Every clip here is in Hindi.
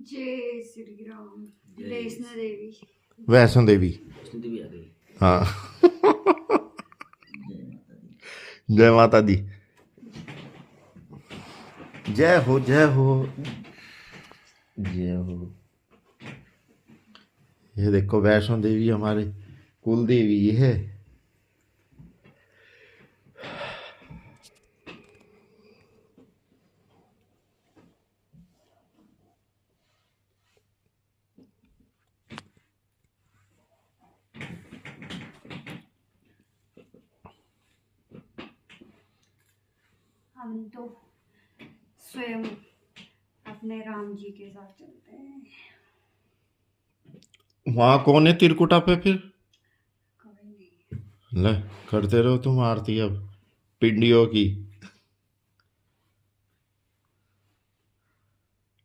जय श्री राम। वैष्णो देवी। वैष्णो देवी आ गई। हाँ जय माता दी। जय माता दी। जय हो जय हो जय हो। ये देखो वैष्णो देवी हमारे कुल देवी ये है। हम तो स्वयं अपने राम जी के साथ चलते हैं। वहां कौन है तिरकुटा पे फिर? कोई नहीं। ले करते रहो तुम आरती अब पिंडियों की।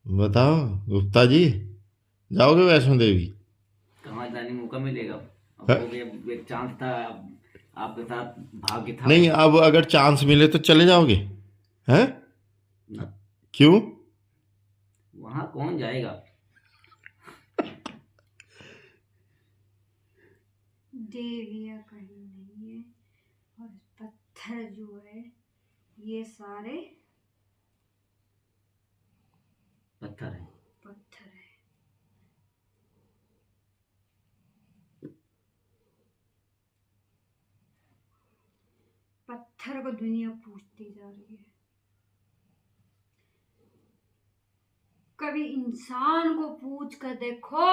बताओ गुप्ता जी, जाओगे वैष्णो देवी? कहाँ जाने मौका मिलेगा? अब हाँ? हो गया, एक चांस था, आपके साथ भाग्य था। नहीं, अब अगर चांस मिले तो चले जाओगे? हैं? ना, क्यों? वहाँ कौन जाएगा? देवियाँ कहीं नहीं है और पत्थर जो है ये सारे पत्थर है। पत्थर है। पत्थर को दुनिया पूजती जा रही है। कभी इंसान को पूछ कर देखो।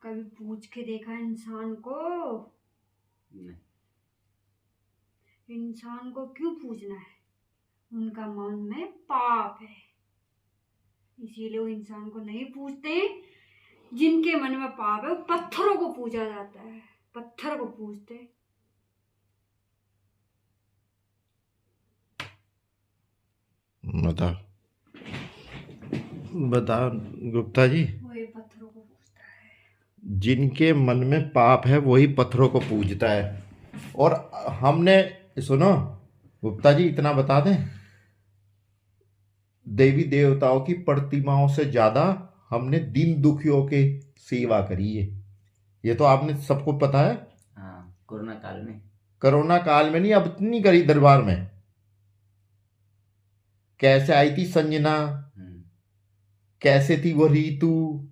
कभी पूछ के देखा इंसान को? नहीं। इंसान को क्यों पूजना है? उनका मन में पाप है, इसीलिए वो इंसान को नहीं पूछते। जिनके मन में पाप है वो पत्थरों को पूजा जाता है, पत्थर को पूजते। बताओ बताओ गुप्ता जी। वही पत्थरों को पूजता है। जिनके मन में पाप है वही पत्थरों को पूजता है। और हमने, सुनो गुप्ता जी, इतना बता दें, देवी देवताओं की प्रतिमाओं से ज्यादा हमने दीन दुखियों की सेवा करी है। ये तो आपने सबको पता है। हाँ, कोरोना काल में। कोरोना काल में नहीं, अब इतनी करी दरबार में। कैसे आई थी संजना, कैसे थी वो रीतू,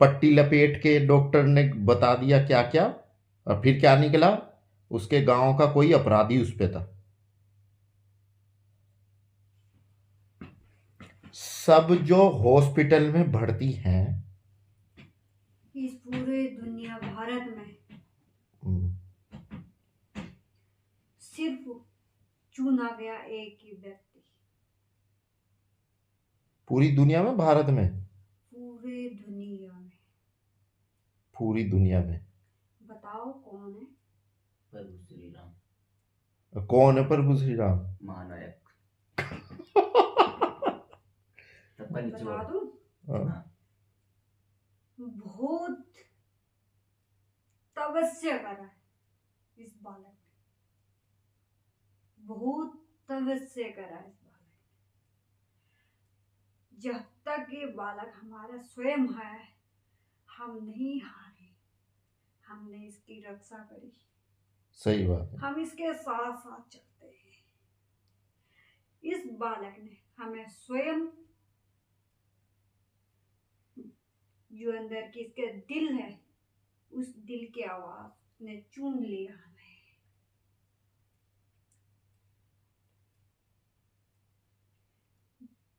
पट्टी लपेट के डॉक्टर ने बता दिया क्या क्या, और फिर क्या निकला? उसके गांव का कोई अपराधी उस पे था। सब जो हॉस्पिटल में भर्ती हैं इस पूरे दुनिया भारत में सिर्फ चुना गया एक ही व्यक्ति। पूरी दुनिया में, भारत में, पूरे दुनिया में। पूरी दुनिया में बताओ कौन है? प्रभु श्री राम। कौन है प्रभु श्री राम? महानायक। सबका बता निचोड़। दूं? हाँ। बहुत तपस्या करा इस बालक ने, बहुत तपस्या करा इस बालक ने। जब तक ये बालक हमारा स्वयं है, हम नहीं हारे। हमने इसकी रक्षा करी। सही बात है। हम इसके साथ साथ चलते हैं। इस बालक ने हमें स्वयं, जो अंदर की इसके दिल है, उस दिल की आवाज ने चुन लिया हमें।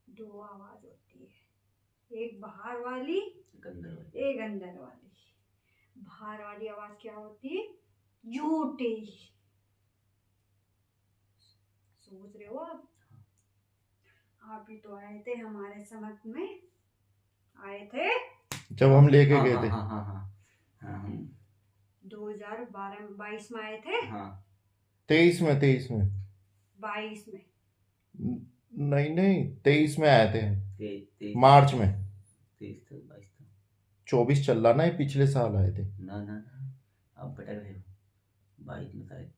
दो आवाज होती है, एक बाहर वाली, एक अंदर वाली। बाहर वाली आवाज क्या होती है? झूठी। सोच रहे हो आप ही तो आए थे हमारे समक्ष में, आए थे जब हम लेके गए थे। हाँ हाँ हाँ हाँ, हम 2022 में आए थे। हाँ 23 में 22 में। नहीं नहीं 23 में आए थे, मार्च में। 23 था, 22 था। 24 चल रहा ना, ये पिछले साल आए थे। ना ना ना, अब बेटा गए 22 में शायद।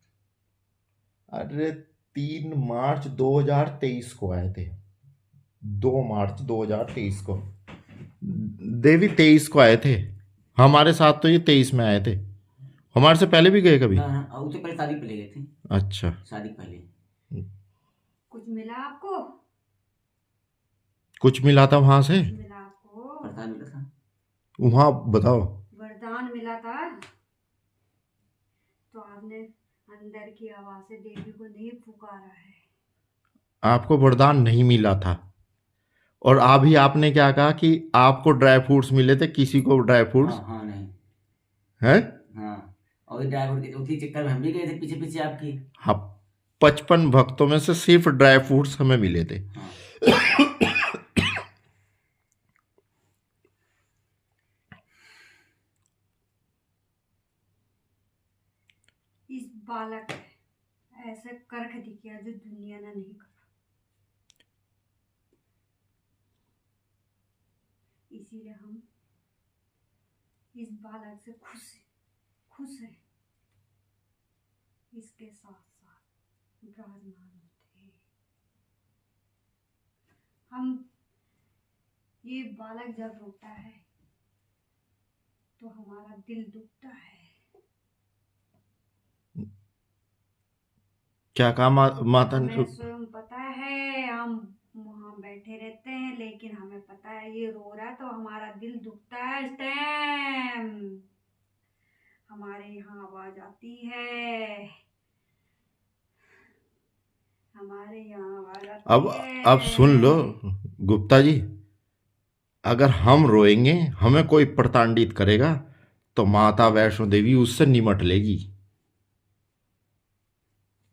अरे 3 मार्च 2023 को आए थे। 2 मार्च 2023 को। देवी 23 को आए थे हमारे साथ, तो ये 23 में आए थे। हमारे से पहले भी गए कभी? ना ना, और उससे पहले शादी के पहले गए थे। अच्छा। शादी के पहले। कुछ मिला आपको? कुछ मिला था वहां से? कुछ मिला आपको? प्रसाद मिला था। वहां बताओ। वरदान मिला था? तो आपने अंदर की आवाज से देवी को नहीं पुकारा है। आपको वरदान नहीं मिला था, और अभी आपने क्या कहा कि आपको ड्राई फ्रूट्स मिले थे, किसी को ड्राई फ्रूट्स हाँ हाँ, नहीं। है? हाँ, और ड्राइवर के उसी चक्कर में हम भी गए थे पीछे पीछे आपकी। हाँ, 55 भक्तों में से सिर्फ ड्राई फ्रूट्स हमें मिले थे। हाँ। इस बालक ऐसे करख दिखाया जो दुनिया ने नहीं करा, इसीलिए हम इस बालक से खुश है। इसके साथ साथ विराजमान होते हैं हम। ये बालक जब रोता है तो हमारा दिल दुखता है। क्या कहा माता ने? हमें स्वयं पता है, हम वहाँ बैठे रहते हैं, लेकिन हमें पता है ये रो रहा है तो हमारा दिल दुखता है। इस टाइम हमारे यहाँ आवाज आती है, हमारे यहाँ आवाज आती है। अब सुन लो गुप्ता जी, अगर हम रोएंगे, हमें कोई प्रताड़ित करेगा, तो माता वैष्णो देवी उससे निमट लेगी,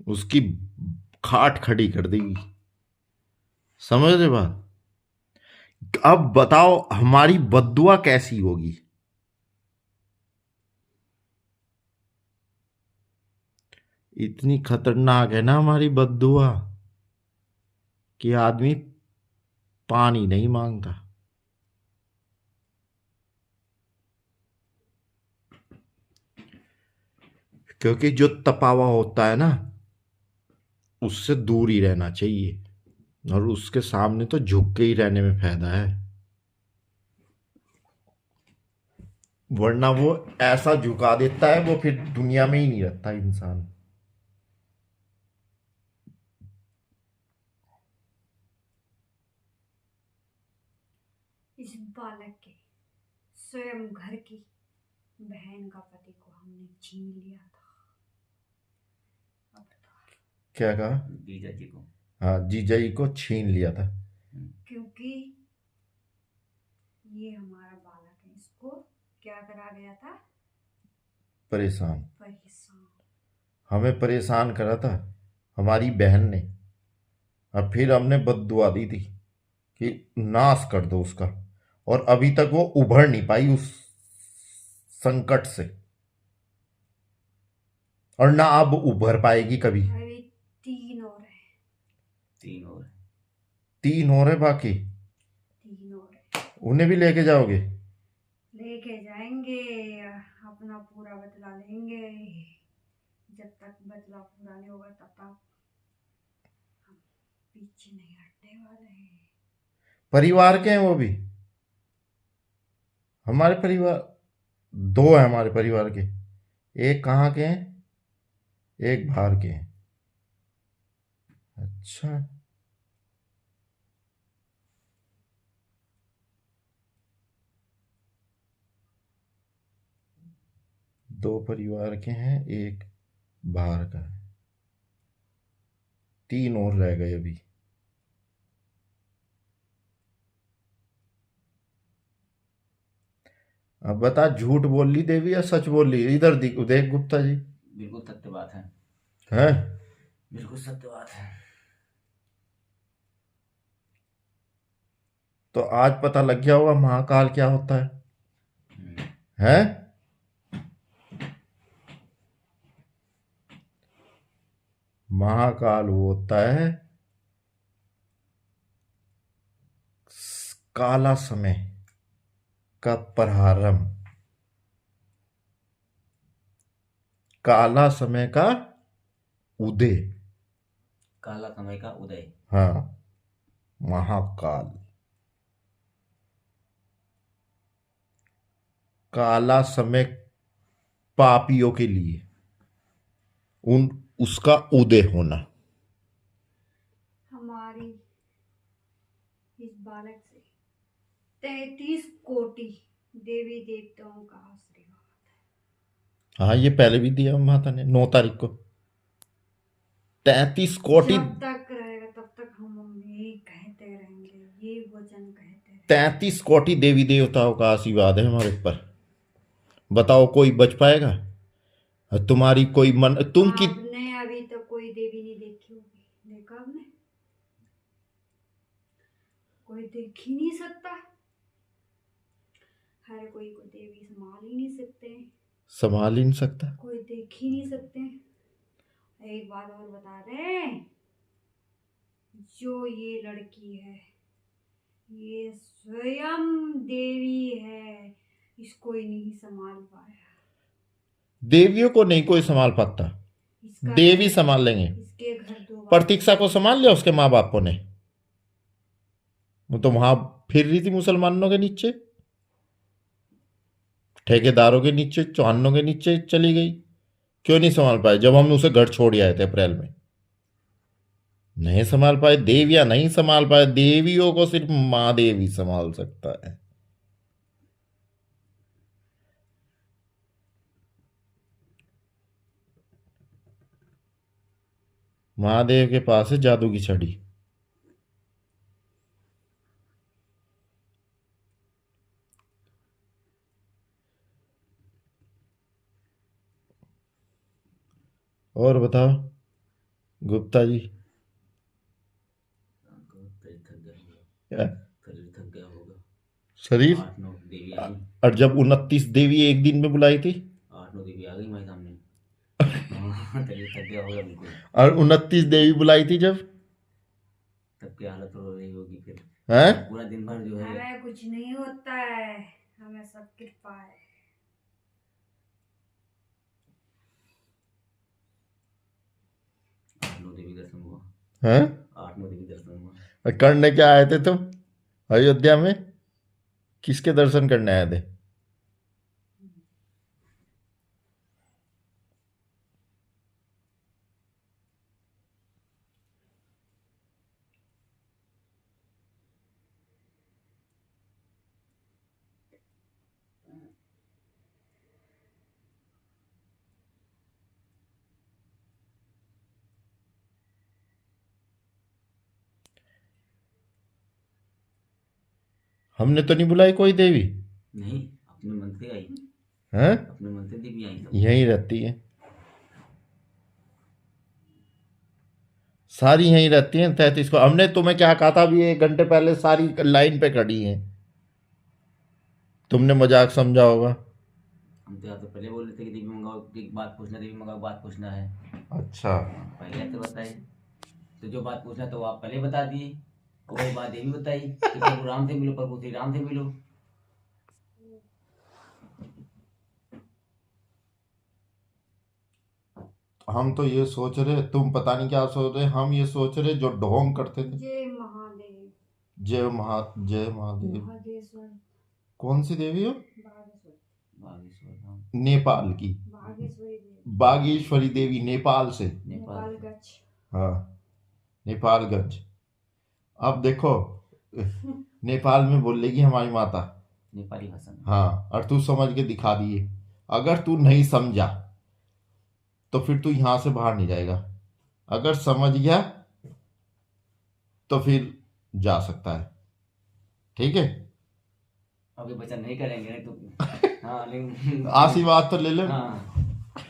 उसकी खाट खड़ी कर देगी। समझ रहे बात? अब बताओ हमारी बद्दुआ कैसी होगी? इतनी खतरनाक है ना हमारी बद्दुआ कि आदमी पानी नहीं मांगता। क्योंकि जो तपावा होता है ना, उससे दूर ही रहना चाहिए, और उसके सामने तो झुक के ही रहने में फायदा है, वरना वो ऐसा झुका देता है, वो फिर दुनिया में ही नहीं रहता इंसान। इस बालक के स्वयं घर की बहन का पति को हमने छीन लिया था। अब तो क्या कहा? जीजा जी को। हाँ, जीजा जी को छीन लिया था। क्योंकि ये हमारा बालक है, इसको क्या करा गया था? परेशान परेशान हमें परेशान करा था हमारी बहन ने, और फिर हमने बद्दुआ दी थी कि नाश कर दो उसका, और अभी तक वो उभर नहीं पाई उस संकट से, और ना अब उभर पाएगी कभी। अभी 3 और है। 3 और। 3 और है बाकी। 3 और है। उन्हें भी लेके जाओगे? लेके जाएंगे, अपना पूरा बदला लेंगे। जब तक बदला पूरा नहीं होगा तब तक हम पीछे नहीं हटने वाले हैं। परिवार के हैं वो भी? हमारे परिवार 2 है, हमारे परिवार के। एक कहाँ के हैं? एक बाहर के हैं। अच्छा, दो परिवार के हैं, एक बाहर का है। 3 और रह गए अभी। अब बता, झूठ बोल ली देवी या सच बोल ली? इधर देख गुप्ता जी। बिल्कुल सत्य बात है। हैं? बिल्कुल सत्य बात है। तो आज पता लग गया होगा महाकाल क्या होता है? हैं? महाकाल वो होता है काला समय का प्रारंभ, काला समय का उदय। काला समय का उदय। हाँ, महाकाल, काला समय पापियों के लिए, उसका उदय होना। हमारी इस बालक से 33 कोटि देवी देवताओं का आशीर्वाद। हाँ, ये पहले भी दिया माता ने 9 तारीख को। 33 कोटि, जब तक रहेगा तब तक हम यही कहते रहेंगे, ये वचन कहते रहेंगे। 33 कोटि देवी देवताओं का आशीर्वाद है हमारे ऊपर। बताओ कोई बच पाएगा? तुम्हारी कोई मन, तुम की आपने अभी तक कोई देवी नहीं देखी होगी, देखा आपने? कोई देख ही नहीं सकता। हर कोई को देवी संभाल ही नहीं सकते, संभाल ही नहीं सकता। कोई देख ही नहीं सकते। एक बात और बता रहे, जो ये लड़की है ये स्वयं देवी है, इसको ही नहीं संभाल पाया। देवियों को नहीं कोई संभाल पाता, देवी संभाल लेंगे। इसके घर 2 बार प्रतीक्षा को संभाल लिया उसके माँ बापों ने। वो तो वहां फिर रही थी मुसलमानों के नीचे, ठेकेदारों के नीचे, चौहानों के नीचे चली गई। क्यों नहीं संभाल पाए? जब हमने उसे घर छोड़ आए थे अप्रैल में, नहीं संभाल पाए। देवियां नहीं संभाल पाए, देवियों को सिर्फ माँ देवी संभाल सकता है। महादेव के पास है जादू की छड़ी। और बताओ गुप्ता जी, क्या शरीर थक गया होगा। शरीर? 8-9 देवी आ गई। और जब 29 देवी एक दिन में बुलाई थी, 8-9 देवी आ गई हमारे सामने। शरीर थक गया होगा बिल्कुल। और 29 देवी बुलाई थी जब, तब की हालत हो रही होगी फिर। हैं? पूरा दिन भर जो है। हमें कुछ नहीं होता है, हमें सब कृपा है। 8-9 देवी दर्शन हुआ। हैं? 8-9 देवी दर्शन हुआ। और करने क्या आए थे तुम अयोध्या में? किसके दर्शन करने आए थे? हमने तो नहीं बुलाई कोई देवी। नहीं, अपने मन से आई। हैं? अपने मन से देवी आई सब। यहीं रहती है, सारी यहीं रहती हैं 33 को। हमने तुम्हें क्या कहा था अभी 1 घंटे पहले? सारी लाइन पे खड़ी हैं, तुमने मजाक समझा होगा। हम तो यहाँ तो पहले बोल रहे थे कि देवी मंगाओ, एक बात पूछना, देवी मंगाओ, बात पूछना है। अच्छा, पहले तो बताए, तो जो बात पूछना तो आप पहले बता दिए। और वही बात ये भी बताई कि प्रभु राम से मिलो, प्रभु श्री राम से मिलो। हम तो ये सोच रहे, तुम पता नहीं क्या सोच रहे, हम ये सोच रहे जो ढोंग करते थे। जय महादेव। जय महादेव। बागेश्वर। कौन सी देवी हो? बागेश्वर धाम। नेपाल की बागेश्वरी देवी। बागेश्वरी देवी, नेपाल से। नेपाल। हाँ, नेपालगंज। अब देखो नेपाल में बोलेगी हमारी माता नेपाली भाषा में। हाँ, और तू समझ के दिखा दिए। अगर तू नहीं समझा तो फिर तू यहां से बाहर नहीं जाएगा। अगर समझ गया तो फिर जा सकता है, ठीक है? अभी बच्चा नहीं करेंगे नहीं तो। हाँ, लेकिन आशीर्वाद तो ले ले। हाँ।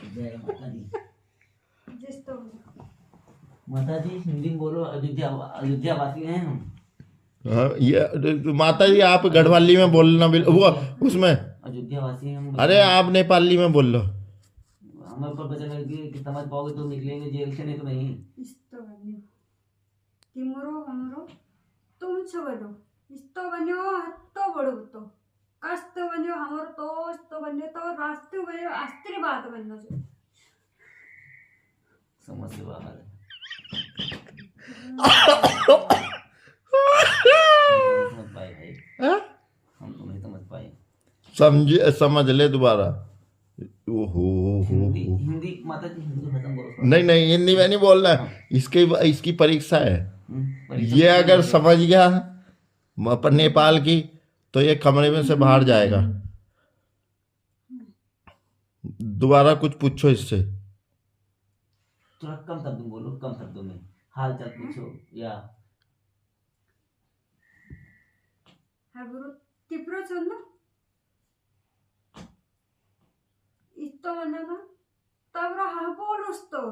जय माता दी। जिस तो माता जी हिंदी में बोलो, अयोध्या वासी हैं हम। हाँ, ये माता जी आप गढ़वाली में बोलना, वो उसमें अयोध्या वासी हैं हम। अरे आप नेपाली में बोल लो। हमारे ऊपर बचन है कि समझ पाओगे तो निकलेंगे जेल से, नहीं तो नहीं। इस्तो बन्यो तिम्रो हाम्रो तुम छ बन्यो इस्तो बन्यो हत्तो बडो तो कस्तो बन्यो हाम्रो तो इस्तो बन्यो तो राष्ट्र बन्यो अस्त्री बात बन्यो छ समझ से बाहर है। समझ ले दोबारा। ओहो हिंदी हिंदी माता जी, हिंदी खत्म करो। नहीं नहीं, हिंदी में नहीं बोलना है। इसकी परीक्षा है। परीक्षा ये में अगर बोलिए। समझ गया अपन नेपाल की, तो ये कमरे में से बाहर जाएगा। दोबारा कुछ पूछो इससे। थोड़ा कम शब्दों में बोलो, कम शब्दों में। हाल चाल पूछो या Haburo tipro chonno. Isto manana. Tabro haporusto.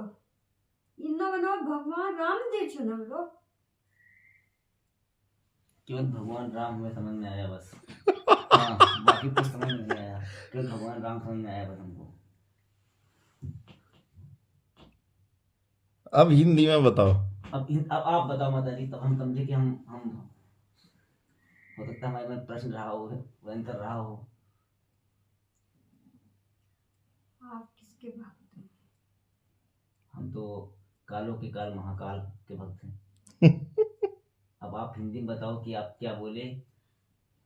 Inno mano भगवान राम दे चुना बरो। केवल भगवान राम हमें समझ में आया बस। हाँ, बाकी कुछ समझ में नहीं आया, केवल भगवान राम समझ में आया बस हमको। अब हिंदी में बताओ। अब आप बताओ माता जी, तब हम समझे कि हम हो सकता है हमारे में प्रश्न रहा हो, अंतर रहा हो। आप किसके भक्त हैं? हम तो कालों के काल महाकाल के भक्त हैं। अब आप हिंदी में बताओ कि आप क्या बोले।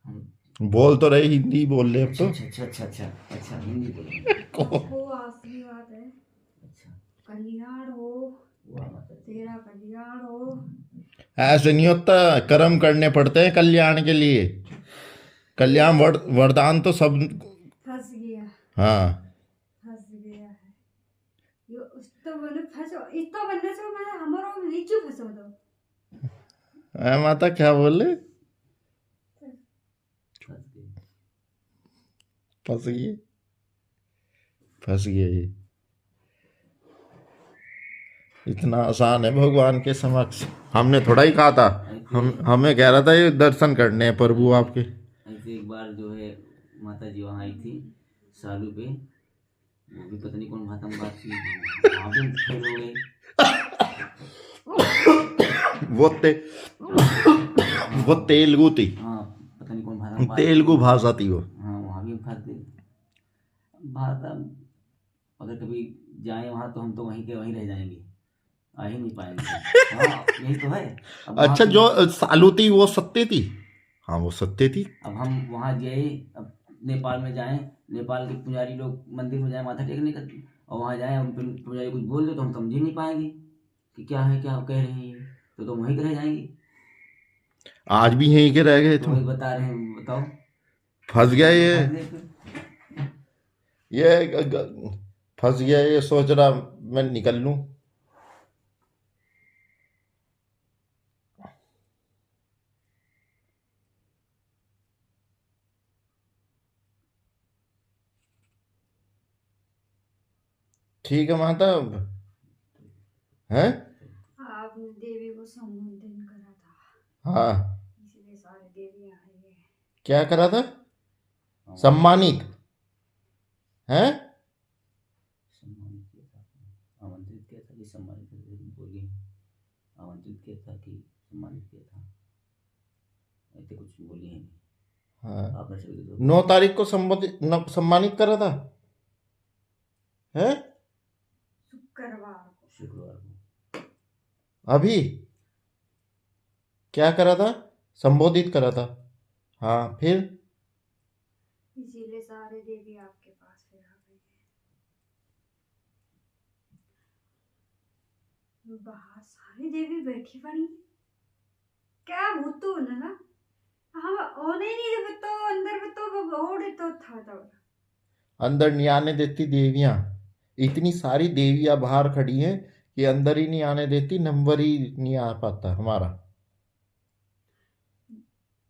हम बोल तो रहे, हिंदी बोल रहे अब तो। अच्छा हिंदी बोले। आपको आशीर्वाद है। अच्छा, कल्याण हो, वाह माता जी। तेरा कल्याण हो। ऐसे नहीं होता, कर्म करने पड़ते हैं कल्याण के लिए। कल्याण वरदान तो सब। फंस गया, हाँ, फंस गया है। यो उस्तो बने फंसो, इस्तो बनने से मैं हमारो नीचे फंसो दो। माता क्या बोले? फंस गए। फंस गए, फंस गए। ये इतना आसान है भगवान के समक्ष। हमने थोड़ा ही कहा था, हमें कह रहा था ये दर्शन करने हैं प्रभु आपके। ऐसे एक बार जो है माता जी वहाँ आई थी सालू पे, वो भी पता नहीं कौन भाषा में बात की, वहाँ भी फेल हो गए। वो तेलुगु थी। हाँ, पता नहीं कौन भाषा में बात तेलुगु भाषा थी वो। हाँ, वहाँ भी हम फंस गए। भाषा अगर कभी जाए वहाँ तो हम तो वहीं के वहीं रह जाएंगे, आ ही नहीं पाएंगे। हाँ, यही तो है। अब अच्छा, जो सालू थी वो सत्य थी। हाँ, वो सत्य थी। अब हम वहाँ जाए, अब नेपाल में जाएं, नेपाल के पुजारी लोग मंदिर में जाए माथा टेकने का, और वहाँ जाए हम पुजारी कुछ बोल दे तो हम समझ ही नहीं पाएंगे कि क्या है, क्या कह रहे हैं ये, तो वहीं के रह जाएंगे। आज भी यहीं के रह गए तो तुम। वही बता रहे हैं, बताओ। फंस गया ये। फंस गए फिर। फंस गया ये, सोच रहा मैं निकल लूं। ठीक है माता, हैं? आपने देवी को संबोधन करा था, हाँ, इसलिए सारे देवी आई है। क्या करा था? सम्मानित हैं? सम्मानित किया था, आमंत्रित किया था कि सम्मानित किया था, बोली आमंत्रित किया था कि सम्मानित किया था, ऐसे कुछ बोली है। हाँ, आपने सभी को 9 तारीख को सम्मानित करा था, हैं? शुक्रवार को। अभी क्या करा था? संबोधित करा था। हाँ, फिर इसीलिए सारे देवी आपके पास फिर आ गए हैं। बाहर सारी देवी बैठी पड़ी, क्या भूतू ना हम ओने नहीं बतो अंदर बतो बहोड़े तो था तब। अंदर नहीं आने देती देवियां। इतनी सारी देवियां बाहर खड़ी हैं कि अंदर ही नहीं आने देती, नंबर ही नहीं आ पाता हमारा।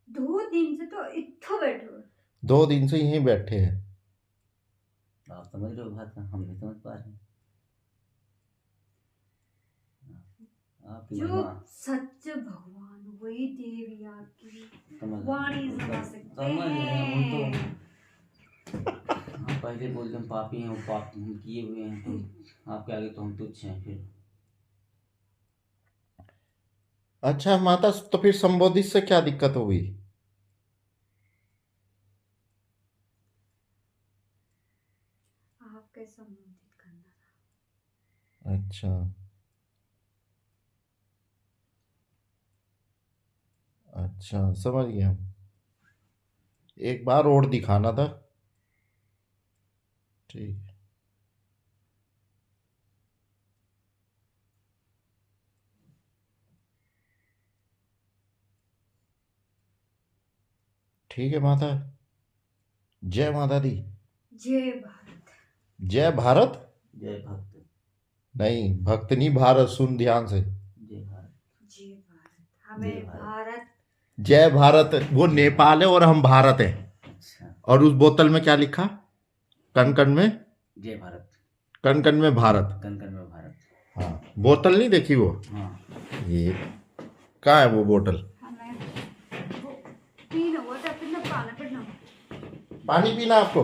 2 दिन से तो इत्थो बैठो। 2 दिन से यहीं बैठे हैं। आप समझ रहे हो भाषा, हम नहीं समझ पा रहे हैं। आपकी जो महिमा सच्चे भगवान वही देवी आपकी समझ वाणी समझ सकते समझ रहे हैं हम हैं। तो। आप पहले बोलते हम पापी हैं, वो पाप हम किए हुए हैं, तो आपके आगे तो हम तुच्छ हैं फिर। अच्छा माता, तो फिर संबोधित से क्या दिक्कत हो गई? आपके संबोधित करना था। अच्छा, अच्छा, समझ गया। एक बार और दिखाना था। ठीक। ठीक है माता। जय माता दी। जय भारत। जय भारत। जय भक्त। नहीं, भक्त नहीं, भारत। सुन ध्यान से। जय भारत। जय भारत। हमें जय भारत। भारत। जय भारत वो नेपाल है और हम भारत है। अच्छा। और उस बोतल में क्या लिखा? कण कण में। जय भारत। कण कण में भारत। कण कण में भारत। हाँ, बोतल नहीं देखी वो? हाँ। ये कहाँ है वो बोतल? हमें वो पीना हुआ था, पीना पाना पड़ना। पानी पीना आपको?